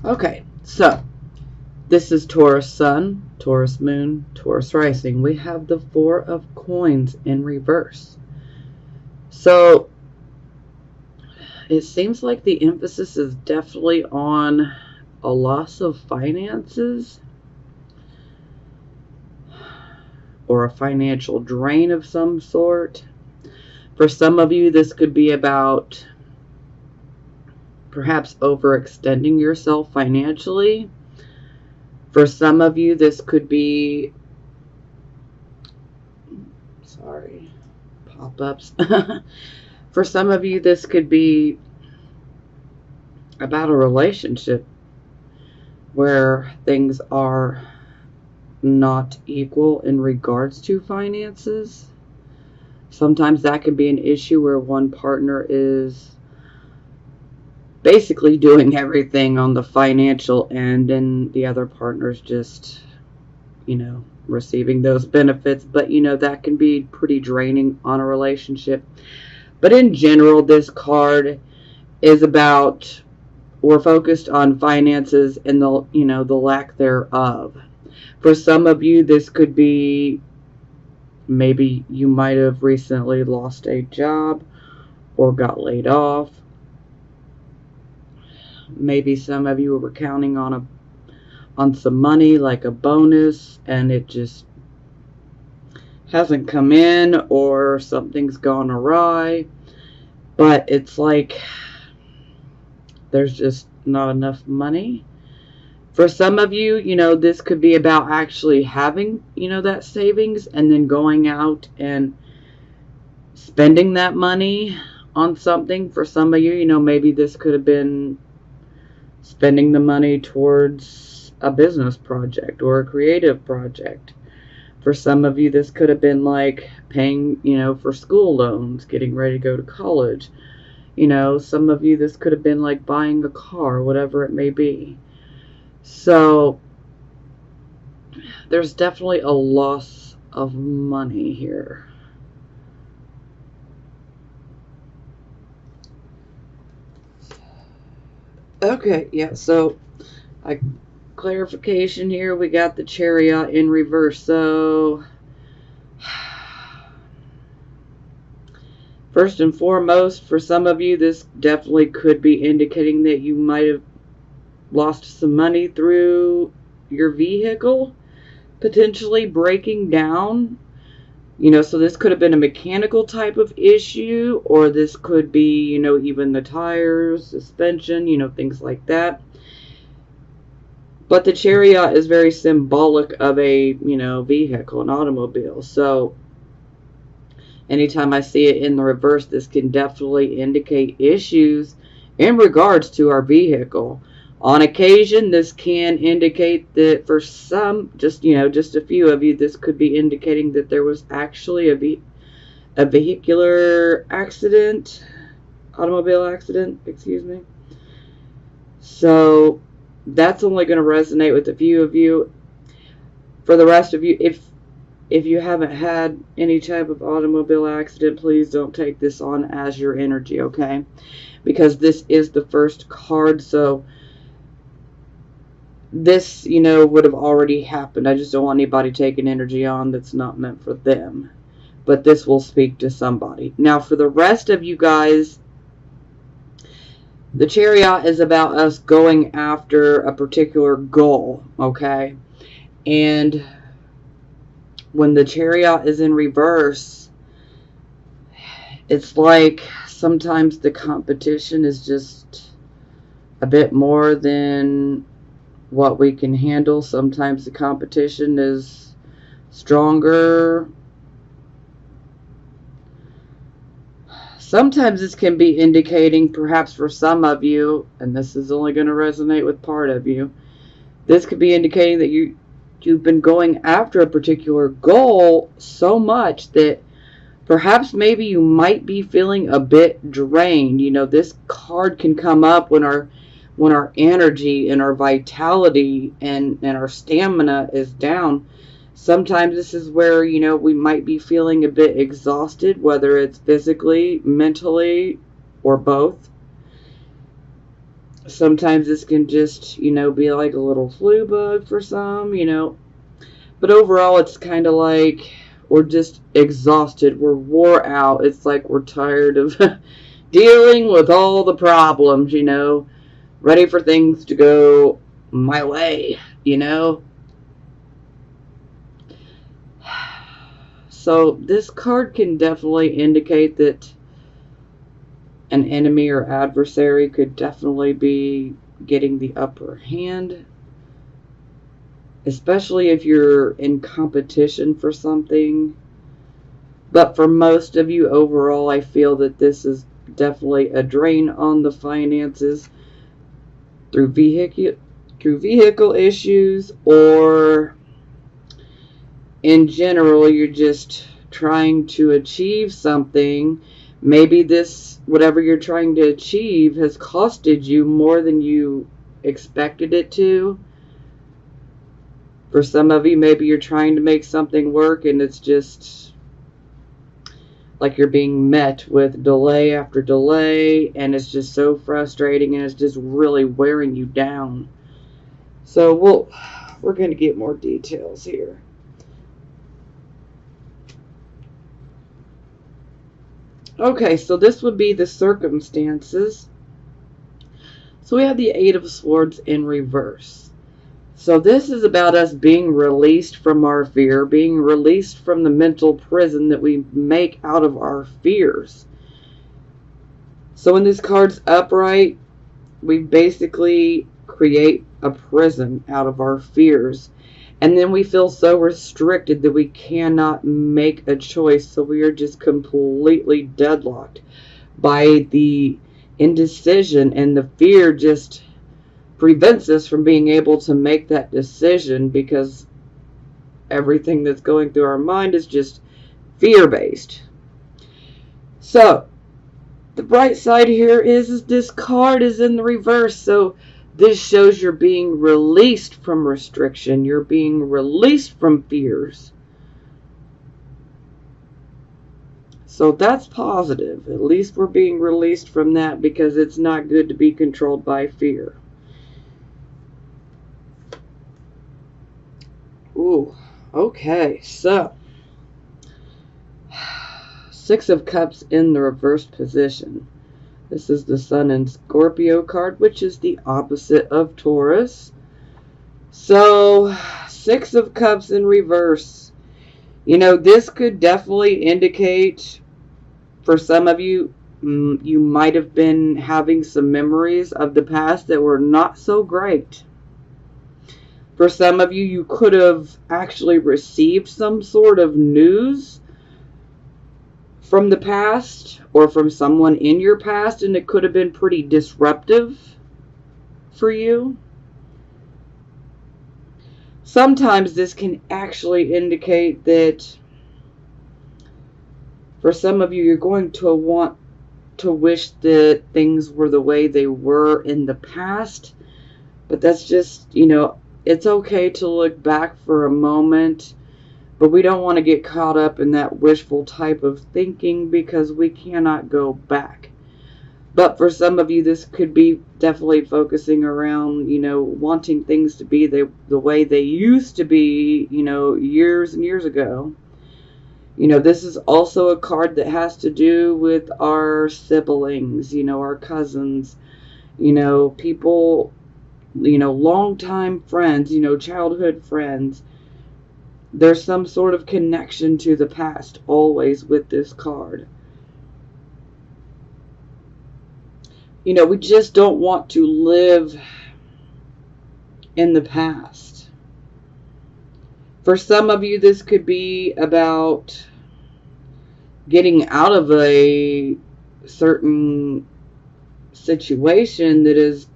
Okay, so this is Taurus Sun, Taurus Moon, Taurus Rising. We have the Four of Coins in reverse. So it seems like the emphasis is definitely on a loss of finances or a financial drain of some sort. For some of you, this could be about perhaps overextending yourself financially. For some of you, this could be, pop-ups. For some of you, this could be about a relationship where things are not equal in regards to finances. Sometimes that could be an issue where one partner is basically doing everything on the financial end and the other partner's just, receiving those benefits. But, that can be pretty draining on a relationship. But in general, this card is about, we're focused on finances and the lack thereof. For some of you, this could be maybe you might have recently lost a job or got laid off. Maybe some of you were counting on some money, like a bonus, and it just hasn't come in, or something's gone awry. But it's like there's just not enough money. For some of you, this could be about actually having, that savings and then going out and spending that money on something. For some of you, maybe this could have been spending the money towards a business project or a creative project. For some of you, this could have been like paying, for school loans, getting ready to go to college. Some of you, this could have been like buying a car, whatever it may be. So there's definitely a loss of money here. Okay, yeah, so clarification here, we got the Chariot in reverse. So first and foremost, for some of you, this definitely could be indicating that you might have lost some money through your vehicle, potentially breaking down. So this could have been a mechanical type of issue, or this could be, even the tires, suspension, things like that. But the Chariot is very symbolic of a, vehicle, an automobile. So anytime I see it in the reverse, this can definitely indicate issues in regards to our vehicle. On occasion, this can indicate that for some, just a few of you, this could be indicating that there was actually a vehicular accident, automobile accident, excuse me. So that's only going to resonate with a few of you. For the rest of you, if you haven't had any type of automobile accident, please don't take this on as your energy, okay? Because this is the first card, so this, would have already happened. I just don't want anybody taking energy on that's not meant for them. But this will speak to somebody. Now, for the rest of you guys, the Chariot is about us going after a particular goal, okay? And when the Chariot is in reverse, it's like sometimes the competition is just a bit more than what we can handle. Sometimes the competition is stronger. Sometimes this can be indicating, perhaps for some of you, and this is only going to resonate with part of you, this could be indicating that you've been going after a particular goal so much that perhaps maybe you might be feeling a bit drained. This card can come up when our energy and our vitality and our stamina is down. Sometimes this is where, we might be feeling a bit exhausted, whether it's physically, mentally, or both. Sometimes this can just, be like a little flu bug for some, But overall, it's kind of like we're just exhausted. We're wore out. It's like we're tired of dealing with all the problems, ready for things to go my way. So this card can definitely indicate that an enemy or adversary could definitely be getting the upper hand, especially if you're in competition for something. But for most of you overall, I feel that this is definitely a drain on the finances through vehicle issues, or in general you're just trying to achieve something. Maybe this, whatever you're trying to achieve, has costed you more than you expected it to. For some of you, maybe you're trying to make something work and it's just like you're being met with delay after delay, and it's just so frustrating, and it's just really wearing you down. So we're going to get more details here. Okay, so this would be the circumstances. So we have the Eight of Swords in reverse. So this is about us being released from our fear, being released from the mental prison that we make out of our fears. So when this card's upright, we basically create a prison out of our fears. And then we feel so restricted that we cannot make a choice. So we are just completely deadlocked by the indecision, and the fear just prevents us from being able to make that decision, because everything that's going through our mind is just fear-based. So the bright side here is this card is in the reverse. So this shows you're being released from restriction. You're being released from fears. So that's positive. At least we're being released from that, because it's not good to be controlled by fear. Ooh, okay. So Six of Cups in the reversed position. This is the Sun and Scorpio card, which is the opposite of Taurus. So, Six of Cups in reverse. This could definitely indicate, for some of you, you might have been having some memories of the past that were not so great. For some of you, you could have actually received some sort of news from the past, or from someone in your past, and it could have been pretty disruptive for you. Sometimes this can actually indicate that for some of you, you're going to want to wish that things were the way they were in the past. But that's just, it's okay to look back for a moment, but we don't want to get caught up in that wishful type of thinking, because we cannot go back. But for some of you, this could be definitely focusing around, wanting things to be the way they used to be, years and years ago. This is also a card that has to do with our siblings, our cousins, people, longtime friends, childhood friends. There's some sort of connection to the past always with this card. We just don't want to live in the past. For some of you, this could be about getting out of a certain situation that is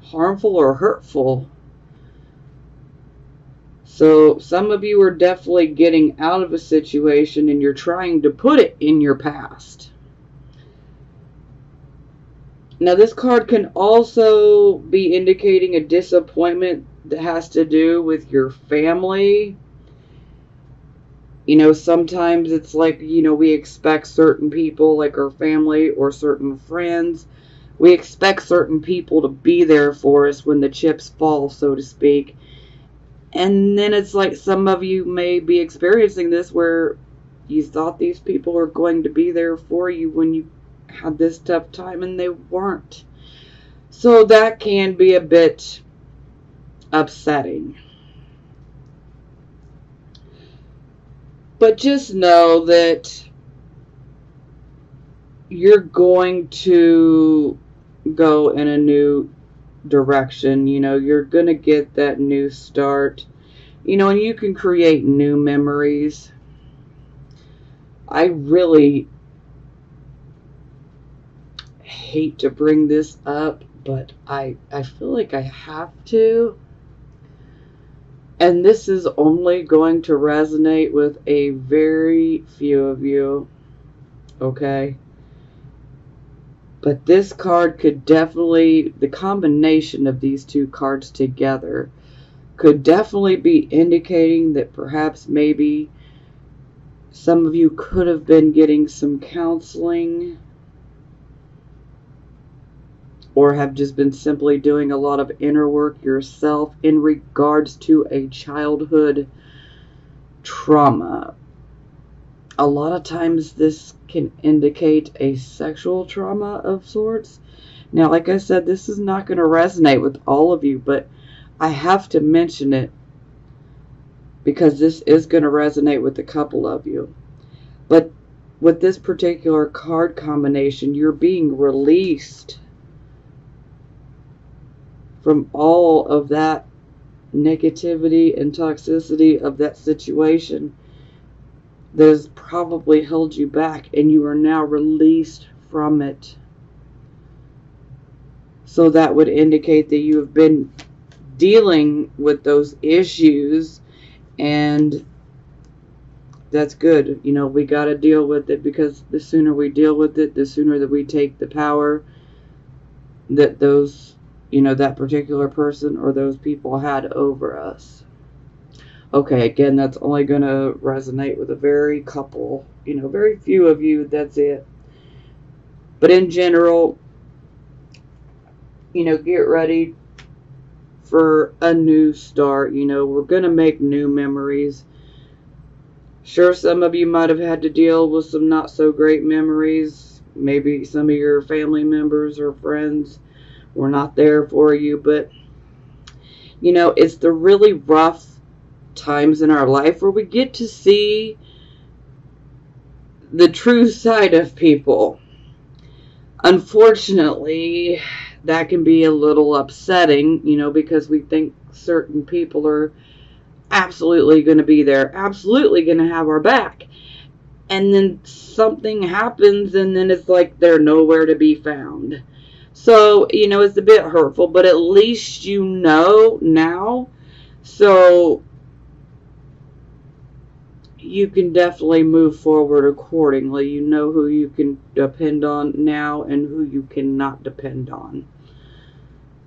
harmful or hurtful. So some of you are definitely getting out of a situation, and you're trying to put it in your past. Now this card can also be indicating a disappointment that has to do with your family. Sometimes it's like, we expect certain people, like our family or certain friends, We expect certain people to be there for us when the chips fall, so to speak. And then it's like some of you may be experiencing this where you thought these people were going to be there for you when you had this tough time and they weren't. So that can be a bit upsetting. But just know that you're going to go in a new direction. You know, you're going to get that new start. You know, and you can create new memories. I really hate to bring this up, but I feel like I have to. And this is only going to resonate with a very few of you, okay? But this card could definitely, the combination of these two cards together could definitely be indicating that perhaps maybe some of you could have been getting some counseling or have just been simply doing a lot of inner work yourself in regards to a childhood trauma. A lot of times this can indicate a sexual trauma of sorts. Now, like I said, this is not going to resonate with all of you, but I have to mention it because this is going to resonate with a couple of you. But with this particular card combination, you're being released from all of that negativity and toxicity of that situation that has probably held you back, and you are now released from it. So that would indicate that you have been dealing with those issues, and that's good. You know, we got to deal with it, because the sooner we deal with it, the sooner that we take the power that those, you know, that particular person or those people had over us. Okay, again, that's only going to resonate with a very couple, you know, very few of you. That's it. But in general, you know, get ready for a new start. You know, we're going to make new memories. Sure, some of you might have had to deal with some not so great memories. Maybe some of your family members or friends were not there for you. But, you know, it's the really rough times in our life where we get to see the true side of people. Unfortunately, that can be a little upsetting, you know, because we think certain people are absolutely going to be there, absolutely going to have our back. And then something happens, and then it's like they're nowhere to be found. So, you know, it's a bit hurtful, but at least you know now. So you can definitely move forward accordingly. You know who you can depend on now and who you cannot depend on.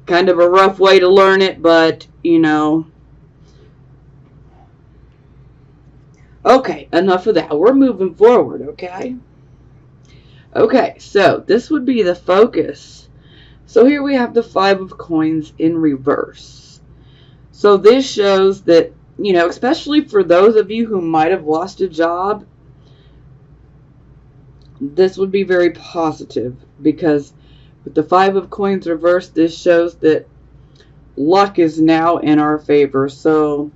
Kind of a rough way to learn it, but, you know. Okay, enough of that. We're moving forward, okay? Okay, so this would be the focus. So here we have the 5 of coins in reverse. So this shows that, you know, especially for those of you who might have lost a job, this would be very positive, because with the 5 of coins reversed, this shows that luck is now in our favor. So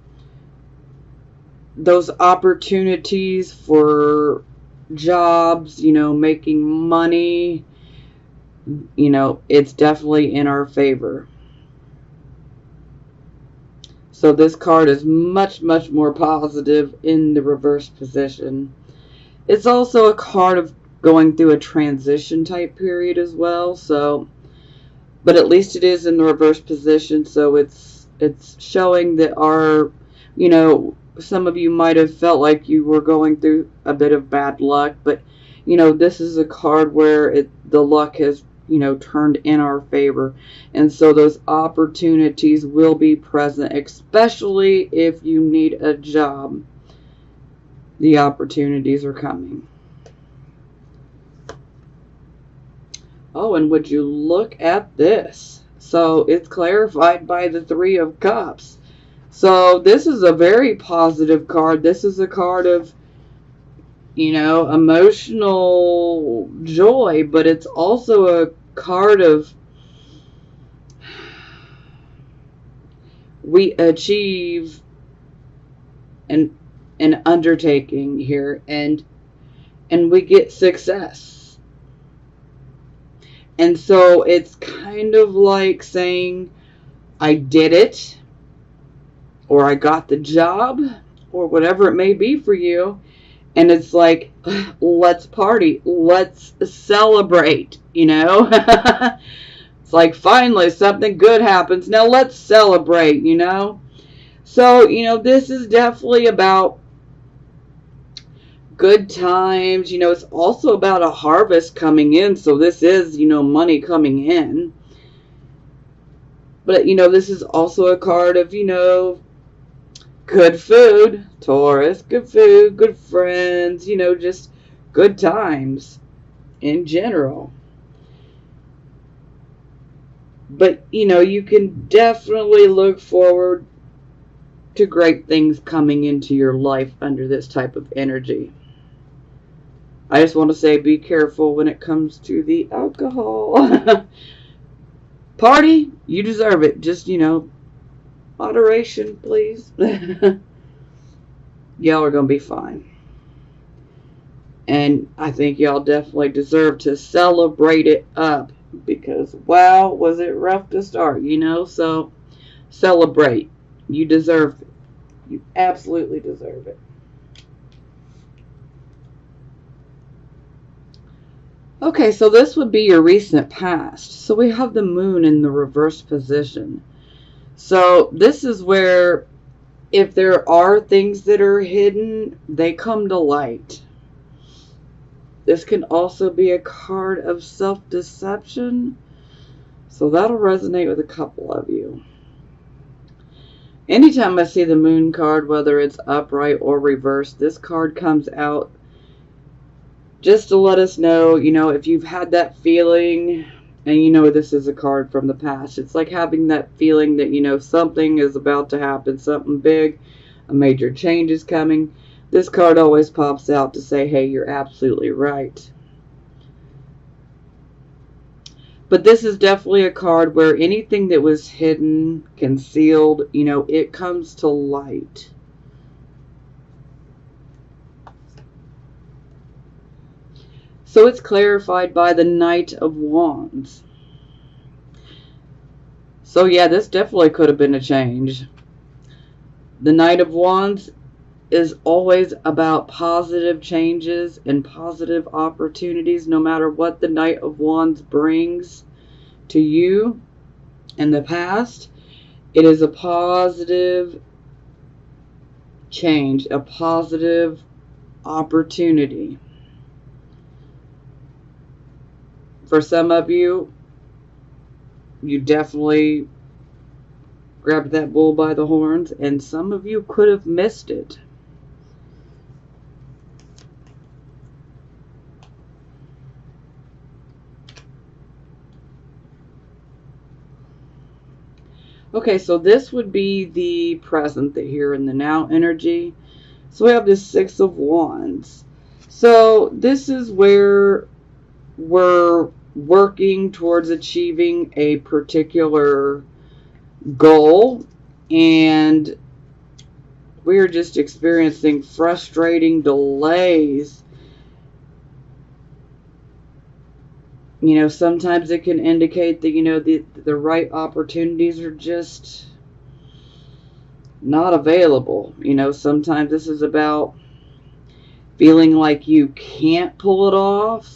those opportunities for jobs, you know, making money, you know, it's definitely in our favor. So this card is much, much more positive in the reverse position. It's also a card of going through a transition type period as well. So, but at least it is in the reverse position. So it's showing that our, you know, some of you might have felt like you were going through a bit of bad luck, but, you know, this is a card where the luck has, you know, turned in our favor. And so those opportunities will be present, especially if you need a job. The opportunities are coming. Oh, and would you look at this? So it's clarified by the Three of Cups. So this is a very positive card. This is a card of, emotional joy, but it's also a card of we achieve an undertaking here, and we get success. And so it's kind of like saying, I did it, or I got the job, or whatever it may be for you. And it's like, let's party, let's celebrate, It's like, finally something good happens, now let's celebrate, So, this is definitely about good times. It's also about a harvest coming in. So this is, money coming in. But, this is also a card of, good food, Taurus, good food, good friends, just good times in general. But, you can definitely look forward to great things coming into your life under this type of energy. I just want to say, be careful when it comes to the alcohol. Party, you deserve it. Just, moderation, please. Y'all are going to be fine. And I think y'all definitely deserve to celebrate it up. Because, wow, was it rough to start, So, celebrate. You deserve it. You absolutely deserve it. Okay, so this would be your recent past. So we have the moon in the reverse position. So this is where, if there are things that are hidden, they come to light. This can also be a card of self-deception. So that'll resonate with a couple of you. Anytime I see the moon card, whether it's upright or reversed, this card comes out just to let us know, if you've had that feeling, and this is a card from the past. It's like having that feeling that, something is about to happen, something big, a major change is coming. This card always pops out to say, hey, you're absolutely right. But this is definitely a card where anything that was hidden, concealed, it comes to light. So it's clarified by the Knight of Wands. So yeah, this definitely could have been a change. The Knight of Wands is always about positive changes and positive opportunities, no matter what the Knight of Wands brings to you in the past. It is a positive change, a positive opportunity. For some of you, you definitely grabbed that bull by the horns, and some of you could have missed it. Okay, so this would be the present, the here and the now energy. So we have the Six of Wands. So this is where we're working towards achieving a particular goal, and we're just experiencing frustrating delays. Sometimes it can indicate that, the right opportunities are just not available. Sometimes this is about feeling like you can't pull it off.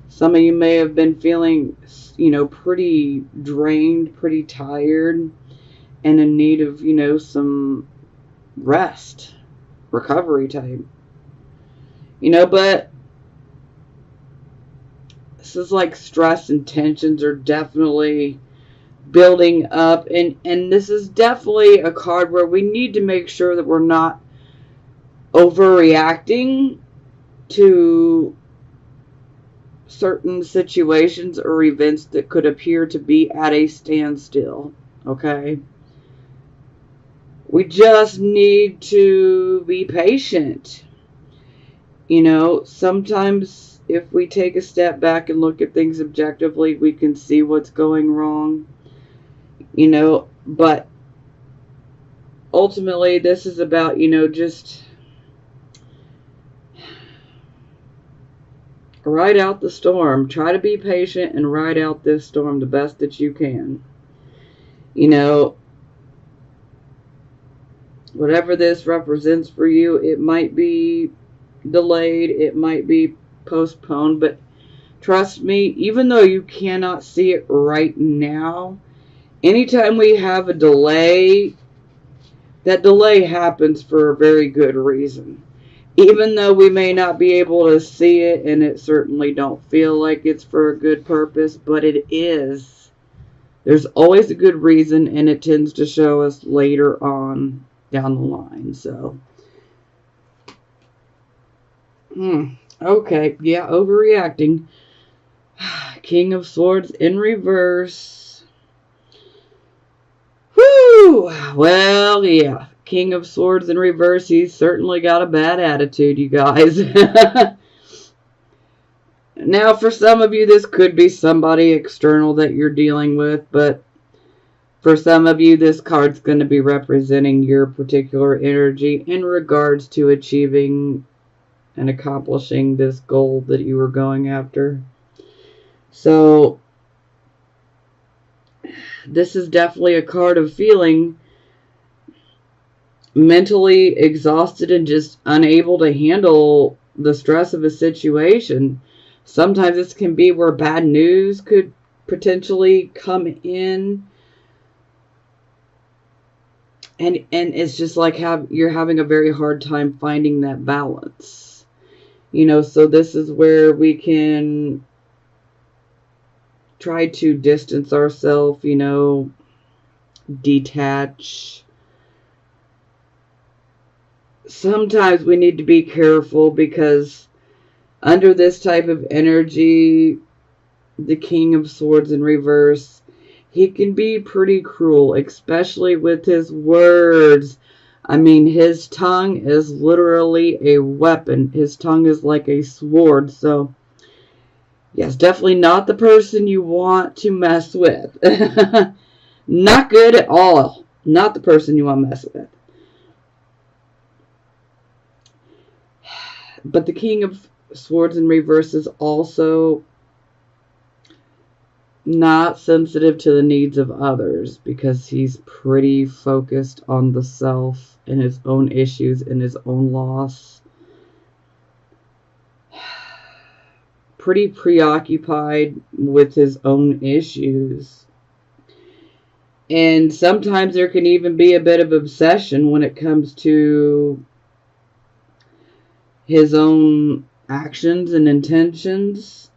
Some of you may have been feeling, pretty drained, pretty tired, and in need of, some rest, recovery time. But this is like stress and tensions are definitely building up. And this is definitely a card where we need to make sure that we're not overreacting to certain situations or events that could appear to be at a standstill. Okay? We just need to be patient. You know, sometimes if we take a step back and look at things objectively, we can see what's going wrong. You know, but ultimately this is about, you know, just ride out the storm. Try to be patient and ride out this storm the best that you can. You know, whatever this represents for you, it might be delayed, it might be postponed, but trust me, even though you cannot see it right now, anytime we have a delay, that delay happens for a very good reason. Even though we may not be able to see it, and it certainly don't feel like it's for a good purpose, but it is. There's always a good reason, and it tends to show us later on down the line. So, okay, yeah, overreacting. King of Swords in reverse. Whew! Well, yeah. King of Swords in reverse. He's certainly got a bad attitude, you guys. Now, for some of you, this could be somebody external that you're dealing with, but for some of you, this card's going to be representing your particular energy in regards to achieving and accomplishing this goal that you were going after. So, this is definitely a card of feeling mentally exhausted and just unable to handle the stress of a situation. Sometimes this can be where bad news could potentially come in. And it's just like you're having a very hard time finding that balance. You know, so this is where we can try to distance ourselves, you know, detach. Sometimes we need to be careful because under this type of energy, the King of Swords in reverse, he can be pretty cruel, especially with his words. I mean, his tongue is literally a weapon. His tongue is like a sword. So, yes, definitely not the person you want to mess with. Not good at all. Not the person you want to mess with. But the King of Swords in reverse is also not sensitive to the needs of others because he's pretty focused on the self and his own issues and his own loss. Pretty preoccupied with his own issues. And sometimes there can even be a bit of obsession when it comes to his own actions and intentions.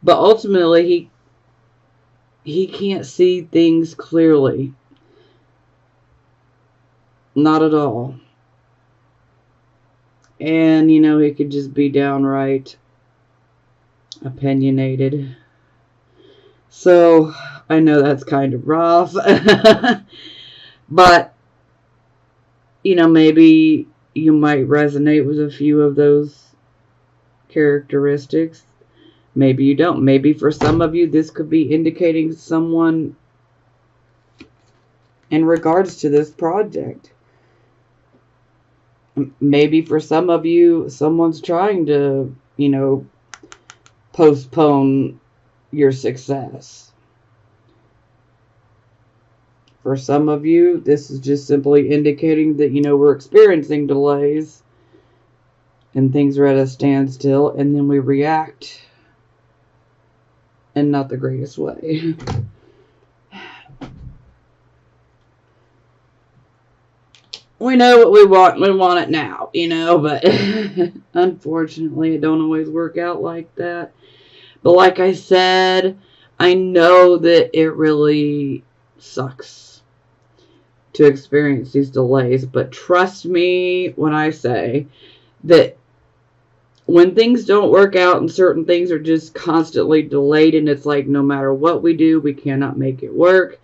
But ultimately, he can't see things clearly. Not at all. And, you know, he could just be downright opinionated. So, I know that's kind of rough. But, you know, maybe you might resonate with a few of those characteristics. Maybe you don't. Maybe for some of you, this could be indicating someone in regards to this project. Maybe for some of you, someone's trying to, you know, postpone your success. For some of you, this is just simply indicating that, you know, we're experiencing delays and things are at a standstill, and then we react in not the greatest way. We know what we want it now, you know, but unfortunately it don't always work out like that. But like I said, I know that it really sucks to experience these delays, but trust me when I say that when things don't work out and certain things are just constantly delayed and it's like no matter what we do, we cannot make it work.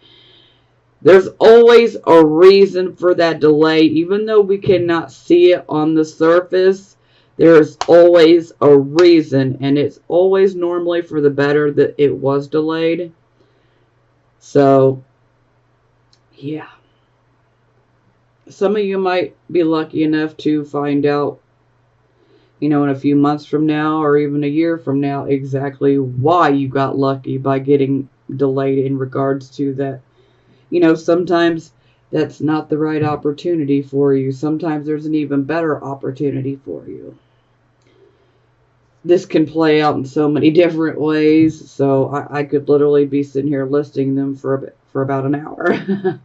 There's always a reason for that delay. Even though we cannot see it on the surface, there's always a reason, and it's always normally for the better that it was delayed. So, yeah. Some of you might be lucky enough to find out, in a few months from now or even a year from now, exactly why you got lucky by getting delayed in regards to that. Sometimes that's not the right opportunity for you. Sometimes there's an even better opportunity for you. This can play out in so many different ways, so I could literally be sitting here listing them for about an hour.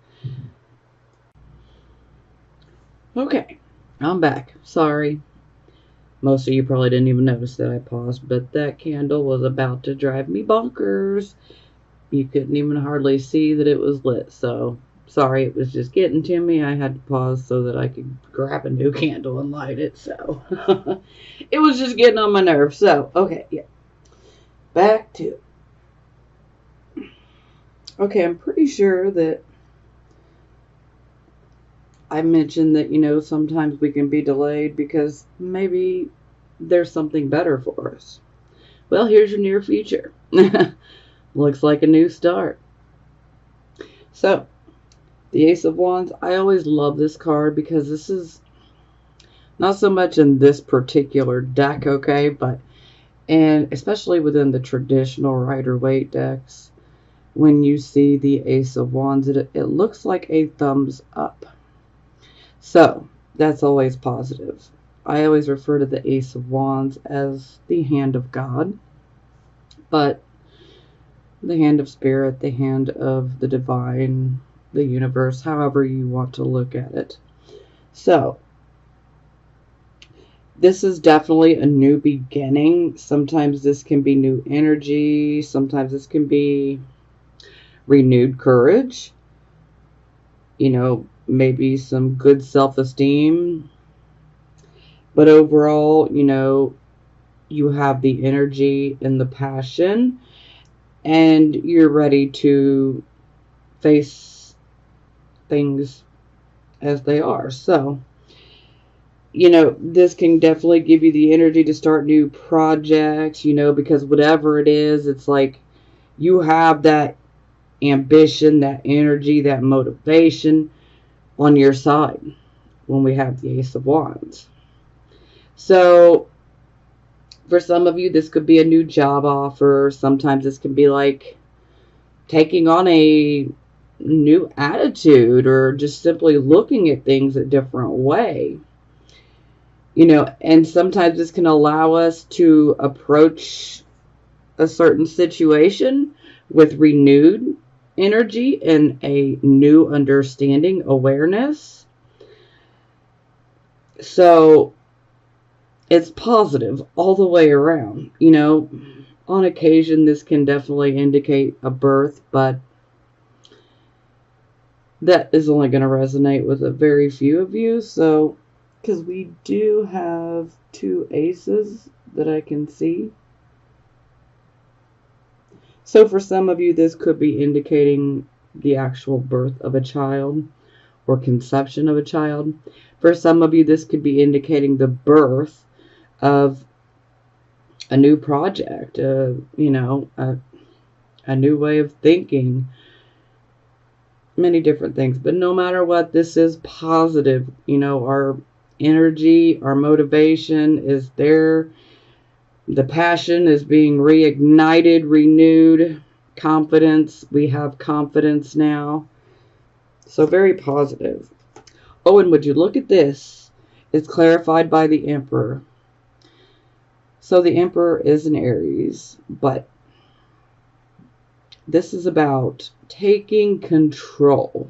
Okay, I'm back. Sorry. Most of you probably didn't even notice that I paused, but that candle was about to drive me bonkers. You couldn't even hardly see that it was lit, so sorry, it was just getting to me. I had to pause so that I could grab a new candle and light it, so it was just getting on my nerves. So, okay, yeah. Back to it. Okay, I'm pretty sure that I mentioned that, sometimes we can be delayed because maybe there's something better for us. Well, here's your near future. Looks like a new start. So, the Ace of Wands, I always love this card because this is not so much in this particular deck, okay, and especially within the traditional Rider-Waite decks, when you see the Ace of Wands, it looks like a thumbs up. So, that's always positive. I always refer to the Ace of Wands as the hand of God, but the hand of spirit, the hand of the divine, the universe, however you want to look at it. So, this is definitely a new beginning. Sometimes this can be new energy. Sometimes this can be renewed courage. Maybe some good self-esteem. But overall, you have the energy and the passion, and you're ready to face things as they are. So, this can definitely give you the energy to start new projects, because whatever it is, it's like you have that ambition, that energy, that motivation on your side when we have the Ace of Wands. So, for some of you, this could be a new job offer. Sometimes this can be like taking on a new attitude or just simply looking at things a different way. And sometimes this can allow us to approach a certain situation with renewed energy and a new understanding, awareness. So, it's positive all the way around. On occasion, this can definitely indicate a birth, but that is only going to resonate with a very few of you. So, because we do have 2 aces that I can see. So, for some of you, this could be indicating the actual birth of a child or conception of a child. For some of you, this could be indicating the birth of a new project, a new way of thinking, many different things. But no matter what, this is positive. Our energy, our motivation is there. The passion is being reignited, renewed. Confidence, we have confidence now. So very positive. Oh, and would you look at this? It's clarified by the Emperor. So the Emperor is an Aries, but this is about taking control,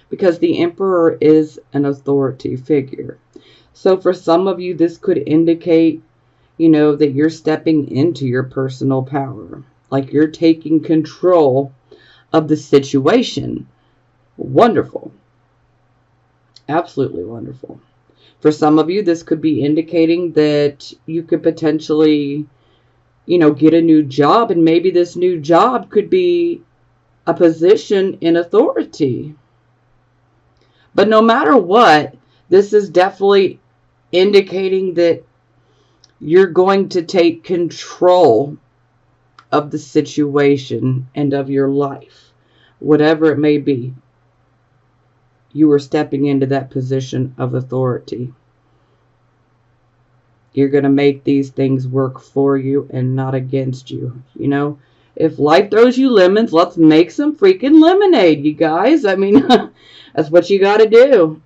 because the Emperor is an authority figure. So for some of you, this could indicate, that you're stepping into your personal power, like you're taking control of the situation. Wonderful. Absolutely wonderful. For some of you, this could be indicating that you could potentially, get a new job, and maybe this new job could be a position in authority. But no matter what, this is definitely indicating that you're going to take control of the situation and of your life, whatever it may be. You are stepping into that position of authority. You're going to make these things work for you and not against you. If life throws you lemons, let's make some freaking lemonade, you guys. I mean, that's what you got to do.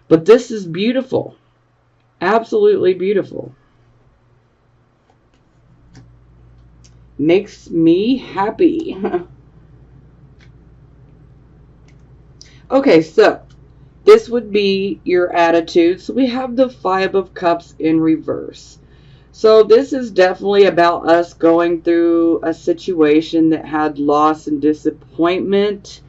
But this is beautiful. Absolutely beautiful. Makes me happy. Okay, so this would be your attitude. So we have the Five of Cups in reverse. So this is definitely about us going through a situation that had loss and disappointment.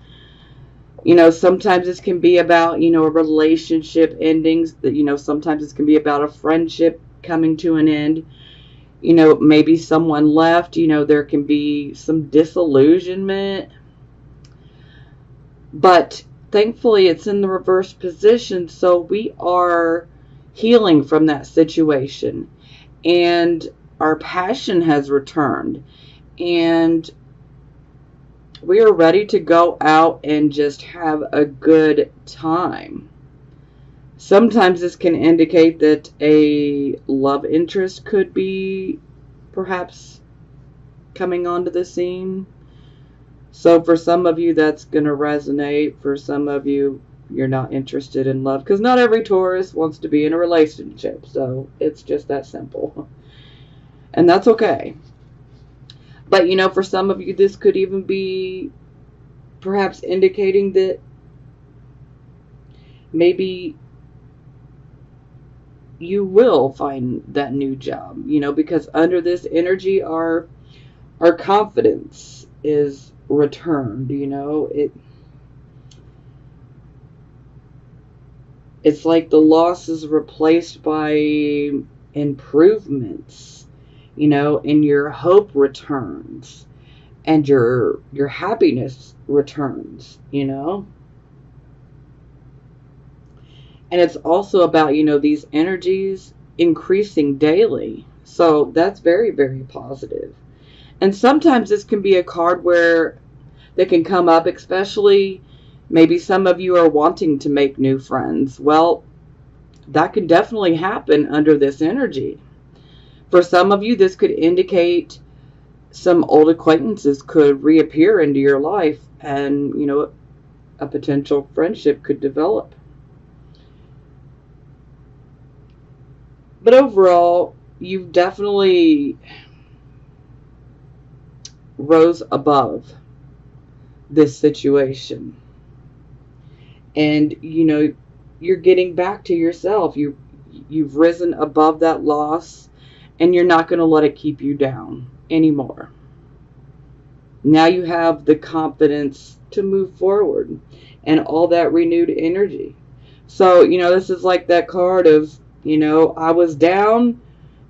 Sometimes this can be about, a relationship endings. Sometimes this can be about a friendship coming to an end. Maybe someone left. There can be some disillusionment. But thankfully, it's in the reverse position, so we are healing from that situation. And our passion has returned. And we are ready to go out and just have a good time. Sometimes this can indicate that a love interest could be perhaps coming onto the scene. So for some of you, that's going to resonate. For some of you, you're not interested in love. Because not every Taurus wants to be in a relationship. So it's just that simple. And that's okay. But, for some of you, this could even be perhaps indicating that maybe you will find that new job. Because under this energy, our confidence is returned. It's like the loss is replaced by improvements. And your hope returns, and your happiness returns. And it's also about, these energies increasing daily. So that's very, very positive. And sometimes this can be a card that can come up, especially maybe some of you are wanting to make new friends. Well, that can definitely happen under this energy. For some of you, this could indicate some old acquaintances could reappear into your life, and, a potential friendship could develop. But overall, you've definitely rose above this situation. And, you're getting back to yourself. You've risen above that loss. And you're not going to let it keep you down anymore. Now you have the confidence to move forward and all that renewed energy. So, this is like that card of, I was down,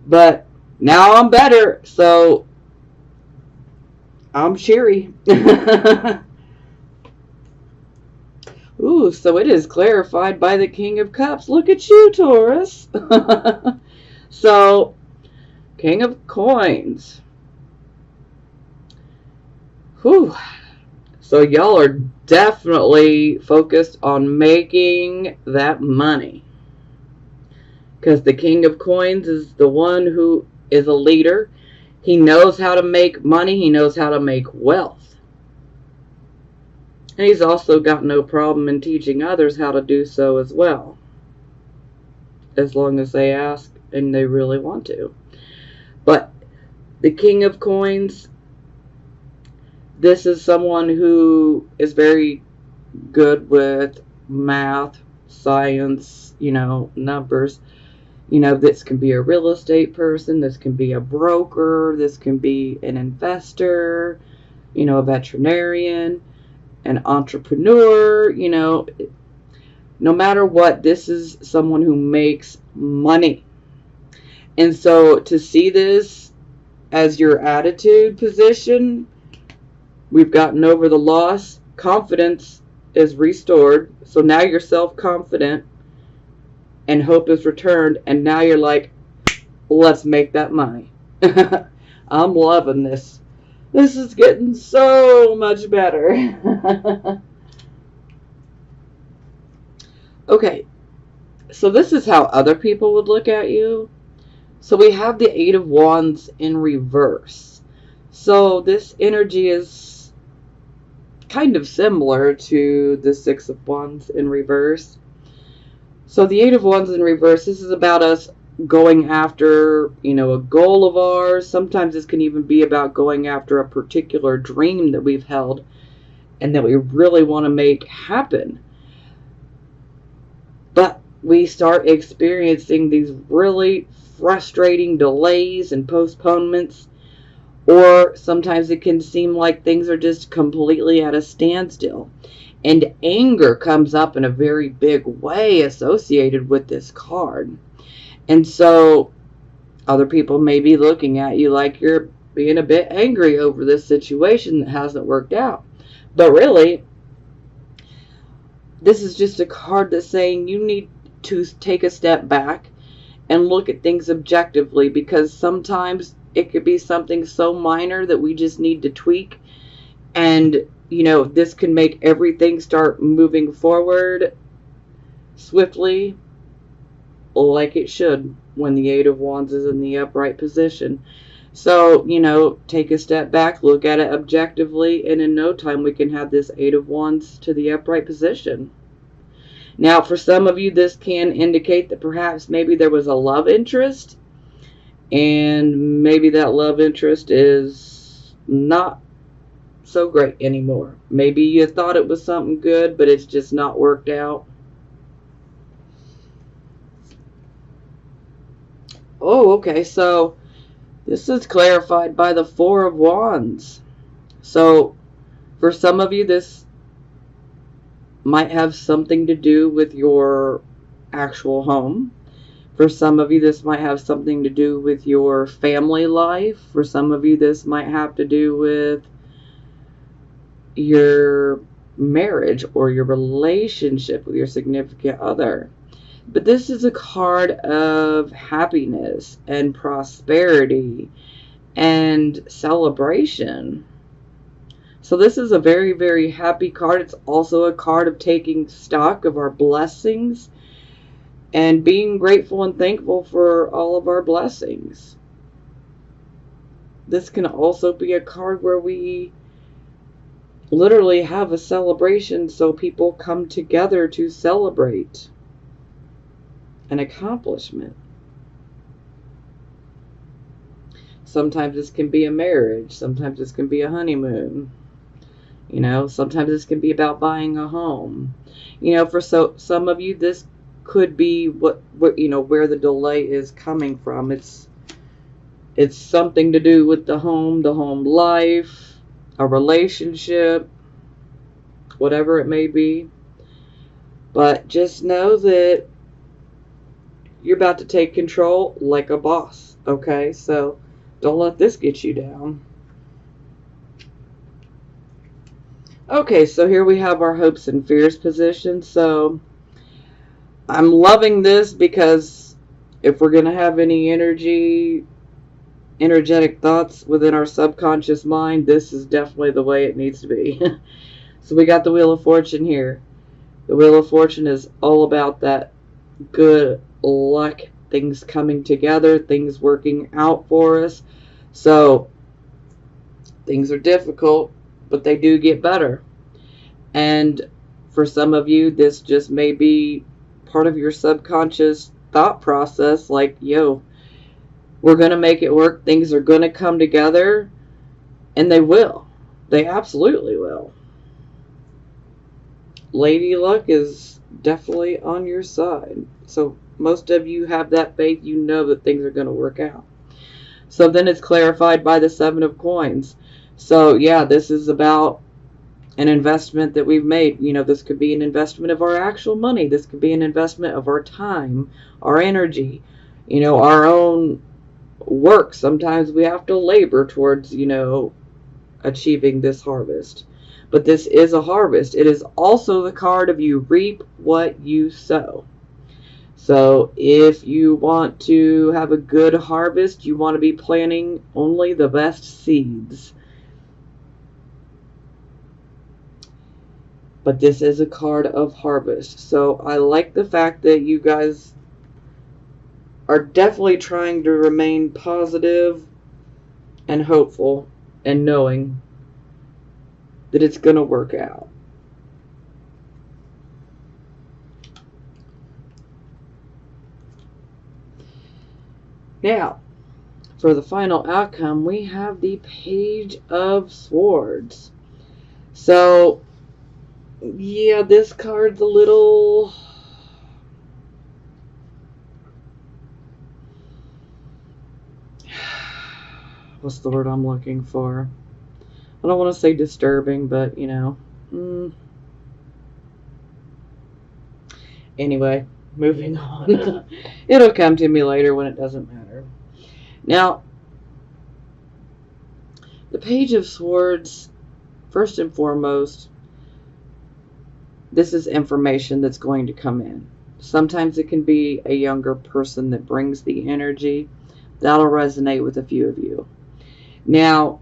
but now I'm better. So I'm cheery. Ooh, so it is clarified by the King of Cups. Look at you, Taurus. So, King of Coins. Whew. So y'all are definitely focused on making that money. Because the King of Coins is the one who is a leader. He knows how to make money. He knows how to make wealth. And he's also got no problem in teaching others how to do so as well. As long as they ask and they really want to. But the King of Coins, this is someone who is very good with math, science, numbers. This can be a real estate person. This can be a broker. This can be an investor, a veterinarian, an entrepreneur, No matter what, this is someone who makes money. And so to see this as your attitude position, we've gotten over the loss. Confidence is restored. So now you're self-confident and hope is returned. And now you're like, let's make that money. I'm loving this. This is getting so much better. Okay, so this is how other people would look at you. So we have the Eight of Wands in reverse. So this energy is kind of similar to the Six of Wands in reverse. So the Eight of Wands in reverse, this is about us going after, a goal of ours. Sometimes this can even be about going after a particular dream that we've held and that we really want to make happen. But we start experiencing these really frustrating delays and postponements, or sometimes it can seem like things are just completely at a standstill. And anger comes up in a very big way associated with this card. And so other people may be looking at you like you're being a bit angry over this situation that hasn't worked out. But really, this is just a card that's saying you need to take a step back and look at things objectively, because sometimes it could be something so minor that we just need to tweak. And, this can make everything start moving forward swiftly like it should when the Eight of Wands is in the upright position. So, take a step back, look at it objectively, and in no time we can have this Eight of Wands to the upright position. Now, for some of you, this can indicate that perhaps maybe there was a love interest, and maybe that love interest is not so great anymore. Maybe you thought it was something good, but it's just not worked out. Oh, okay, so this is clarified by the Four of Wands. So, for some of you, this might have something to do with your actual home. For some of you, this might have something to do with your family life. For some of you, this might have to do with your marriage or your relationship with your significant other. But this is a card of happiness and prosperity and celebration. So this is a very, very happy card. It's also a card of taking stock of our blessings and being grateful and thankful for all of our blessings. This can also be a card where we literally have a celebration, so people come together to celebrate an accomplishment. Sometimes this can be a marriage. Sometimes this can be a honeymoon. Sometimes this can be about buying a home. For some of you, this could be what where the delay is coming from. It's something to do with the home life, a relationship, whatever it may be. But just know that you're about to take control like a boss, okay? So don't let this get you down. Okay, so here we have our hopes and fears position. So I'm loving this because if we're going to have any energetic thoughts within our subconscious mind, this is definitely the way it needs to be. So we got the Wheel of Fortune here. The Wheel of Fortune is all about that good luck, things coming together, things working out for us. So things are difficult, but they do get better. And for some of you, this just may be part of your subconscious thought process, like, yo, we're going to make it work. Things are going to come together, and they will. They absolutely will. Lady Luck is definitely on your side. So most of you have that faith. You know that things are going to work out. So then it's clarified by the Seven of Coins. So yeah, this is about an investment that we've made. You know, this could be an investment of our actual money. This could be an investment of our time, our energy, you know, our own work. Sometimes we have to labor towards, you know, achieving this harvest. But this is a harvest. It is also the card of you reap what you sow. So if you want to have a good harvest, you want to be planting only the best seeds. But this is a card of harvest. So I like the fact that you guys are definitely trying to remain positive and hopeful and knowing that it's going to work out. Now, for the final outcome, we have the Page of Swords. So, yeah, this card's a little... what's the word I'm looking for? I don't want to say disturbing, but, you know. Anyway, moving on. It'll come to me later when it doesn't matter. Now, the Page of Swords, first and foremost, this is information that's going to come in. Sometimes it can be a younger person that brings the energy. That'll resonate with a few of you. Now,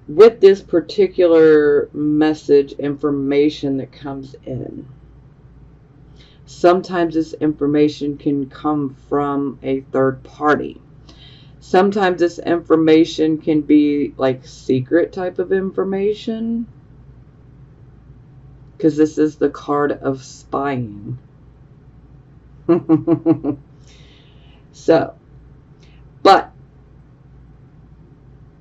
with this particular message, information that comes in, sometimes this information can come from a third party. Sometimes this information can be like secret type of information, because this is the card of spying. So, but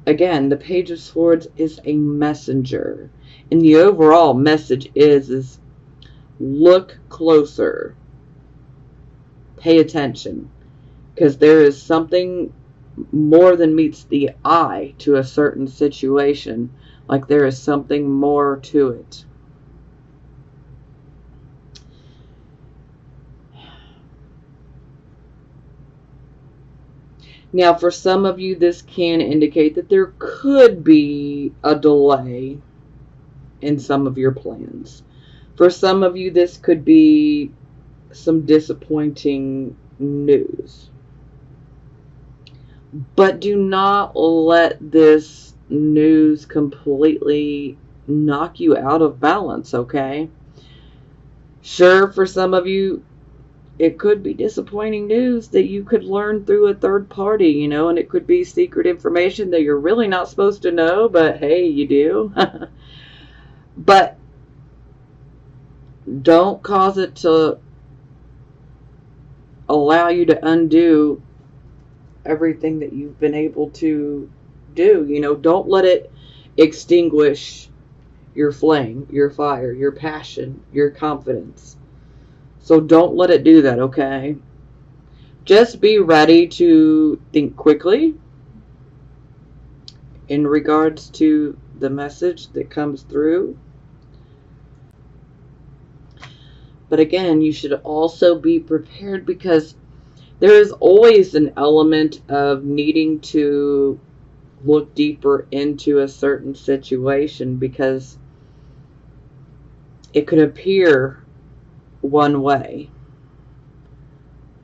again, the Page of Swords is a messenger, and the overall message is look closer, pay attention, because there is something more than meets the eye to a certain situation. Like there is something more to it. Now, for some of you, this can indicate that there could be a delay in some of your plans. For some of you, this could be some disappointing news. But do not let this news completely knock you out of balance, okay? Sure, for some of you, it could be disappointing news that you could learn through a third party, you know, and it could be secret information that you're really not supposed to know, but hey, you do. But don't cause it to allow you to undo everything that you've been able to do. You know, don't let it extinguish your flame, your fire, your passion, your confidence. So don't let it do that, okay? Just be ready to think quickly in regards to the message that comes through. But again, you should also be prepared, because there is always an element of needing to look deeper into a certain situation, because it could appear one way,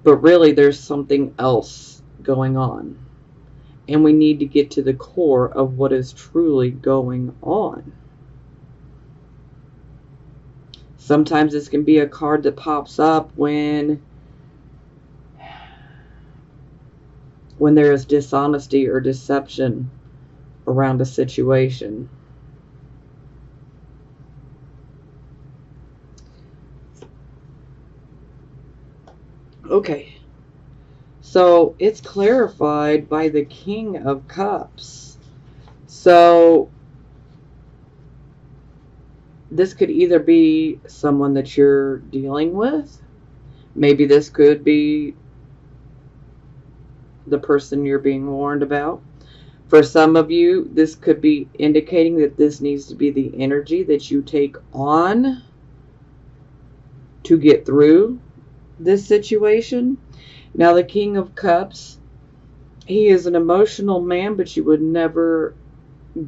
but really there's something else going on, and we need to get to the core of what is truly going on. Sometimes this can be a card that pops up when there is dishonesty or deception around a situation. Okay, so it's clarified by the King of Cups. So this could either be someone that you're dealing with. Maybe this could be the person you're being warned about. For some of you, this could be indicating that this needs to be the energy that you take on to get through this situation. Now, the King of Cups, he is an emotional man, but you would never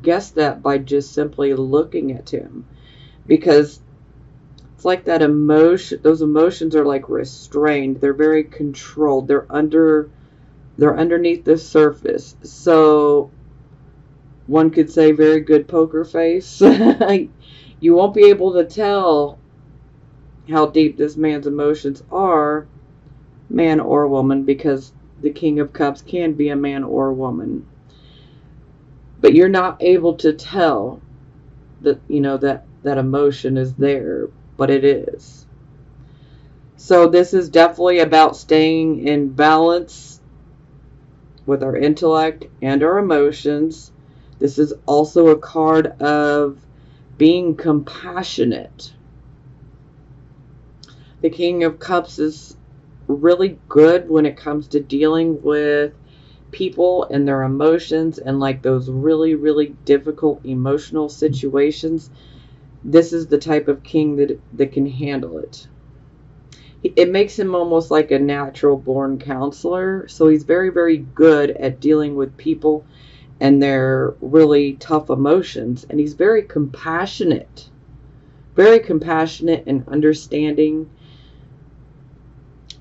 guess that by just simply looking at him, because it's like that emotion, those emotions are like restrained. They're very controlled. They're underneath the surface. So one could say very good poker face. You won't be able to tell how deep this man's emotions are, man or woman, because the King of Cups can be a man or a woman. But you're not able to tell that, that emotion is there, but it is. So this is definitely about staying in balance with our intellect and our emotions. This is also a card of being compassionate. The King of Cups is really good when it comes to dealing with people and their emotions and like those really, really difficult emotional situations. This is the type of king that can handle it. It makes him almost like a natural born counselor. So he's very, very good at dealing with people and their really tough emotions. And he's very compassionate and understanding.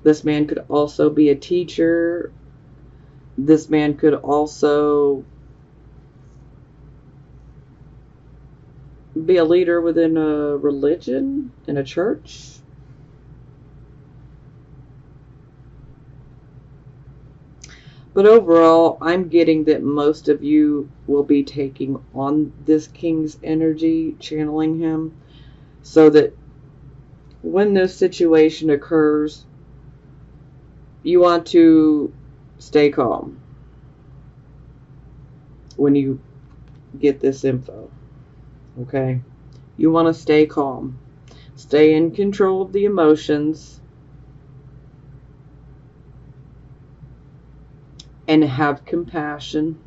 This man could also be a teacher. This man could also be a leader within a religion, in a church. But overall, I'm getting that most of you will be taking on this king's energy, channeling him, so that when this situation occurs, you want to stay calm when you get this info. Okay? You want to stay calm. Stay in control of the emotions. And have compassion.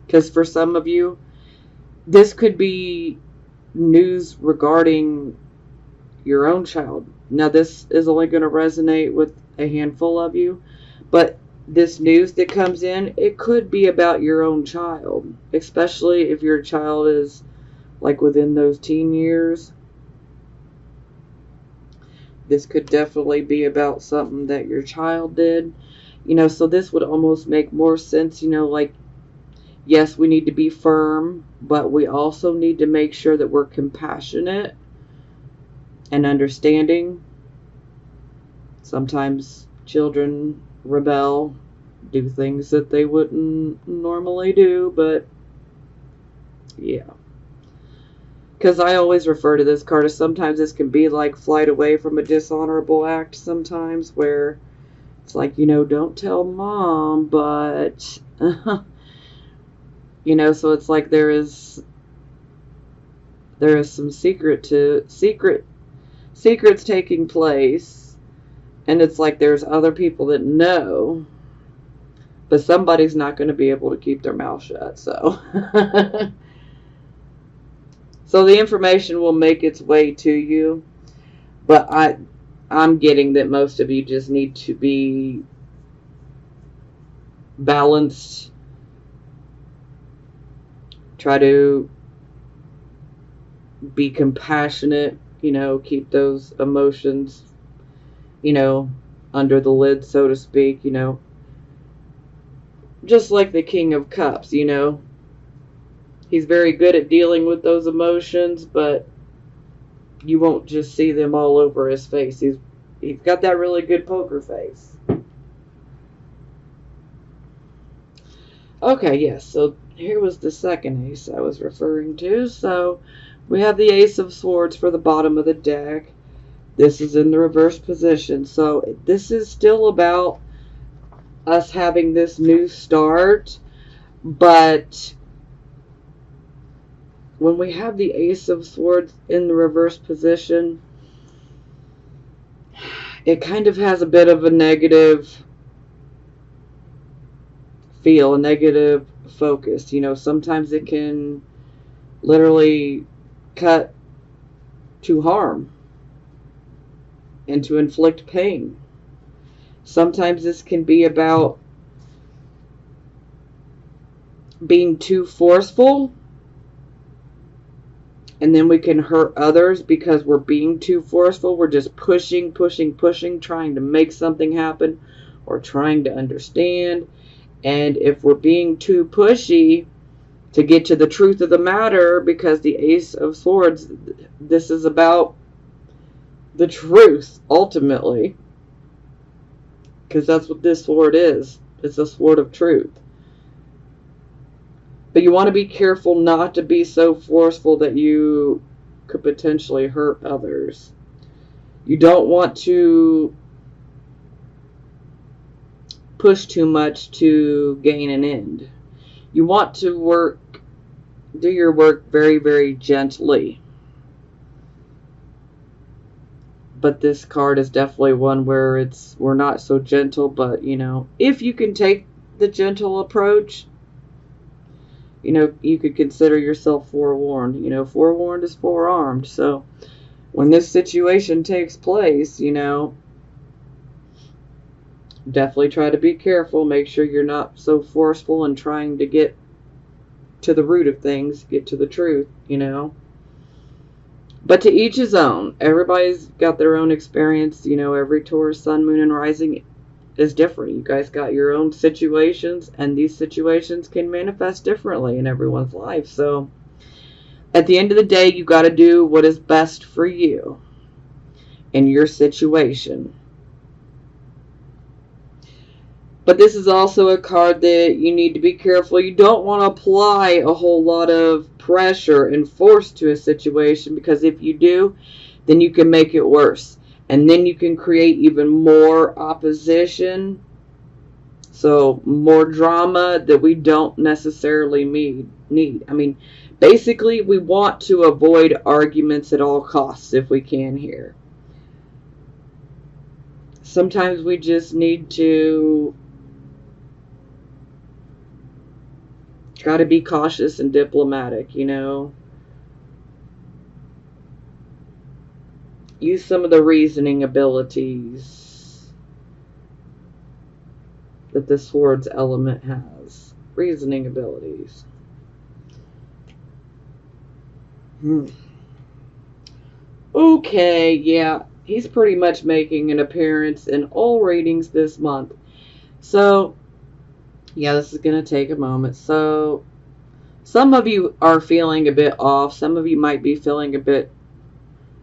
Because for some of you, this could be news regarding your own child. Now, this is only going to resonate with a handful of you, but this news that comes in, it could be about your own child, especially if your child is like within those teen years. This could definitely be about something that your child did. So this would almost make more sense, like, yes, we need to be firm, but we also need to make sure that we're compassionate and understanding. Sometimes children rebel, do things that they wouldn't normally do, but yeah. Because I always refer to this card as sometimes this can be like flight away from a dishonorable act sometimes, where it's like, don't tell mom, but, so it's like there is some secrets taking place, and it's like there's other people that know, but somebody's not going to be able to keep their mouth shut, so. So the information will make its way to you, but I'm getting that most of you just need to be balanced. Try to be compassionate, keep those emotions, under the lid, so to speak, just like the King of Cups, he's very good at dealing with those emotions, but you won't just see them all over his face. He's got that really good poker face. Okay, yes, so here was the second ace I was referring to. So we have the Ace of Swords for the bottom of the deck. This is in the reverse position. So this is still about us having this new start, but when we have the Ace of Swords in the reverse position, it kind of has a bit of a negative feel, a negative focus. You know, sometimes it can literally cut to harm and to inflict pain. Sometimes this can be about being too forceful, and then we can hurt others because we're being too forceful. We're just pushing, trying to make something happen or trying to understand. And if we're being too pushy to get to the truth of the matter, because the Ace of Swords, this is about the truth, ultimately. Because that's what this sword is. It's a sword of truth. But you want to be careful not to be so forceful that you could potentially hurt others. You don't want to push too much to gain an end. You want to do your work very, very gently. But this card is definitely one where we're not so gentle, but, you know, if you can take the gentle approach, you know, you could consider yourself forewarned. You know, forewarned is forearmed. So when this situation takes place, you know, definitely try to be careful. Make sure you're not so forceful and trying to get to the root of things, get to the truth, you know. But to each his own. Everybody's got their own experience. You know, every Taurus, sun, moon, and rising is different. You guys got your own situations, and these situations can manifest differently in everyone's life. So at the end of the day, you got to do what is best for you in your situation. But this is also a card that you need to be careful. You don't want to apply a whole lot of pressure and force to a situation, because if you do, then you can make it worse. And then you can create even more opposition. So more drama that we don't necessarily need. I mean, basically, we want to avoid arguments at all costs if we can here. Sometimes we just need to try to be cautious and diplomatic, you know. Use some of the reasoning abilities that the Swords element has. Reasoning abilities. Okay, yeah. He's pretty much making an appearance in all readings this month. So, yeah, this is going to take a moment. So, some of you are feeling a bit off. Some of you might be feeling a bit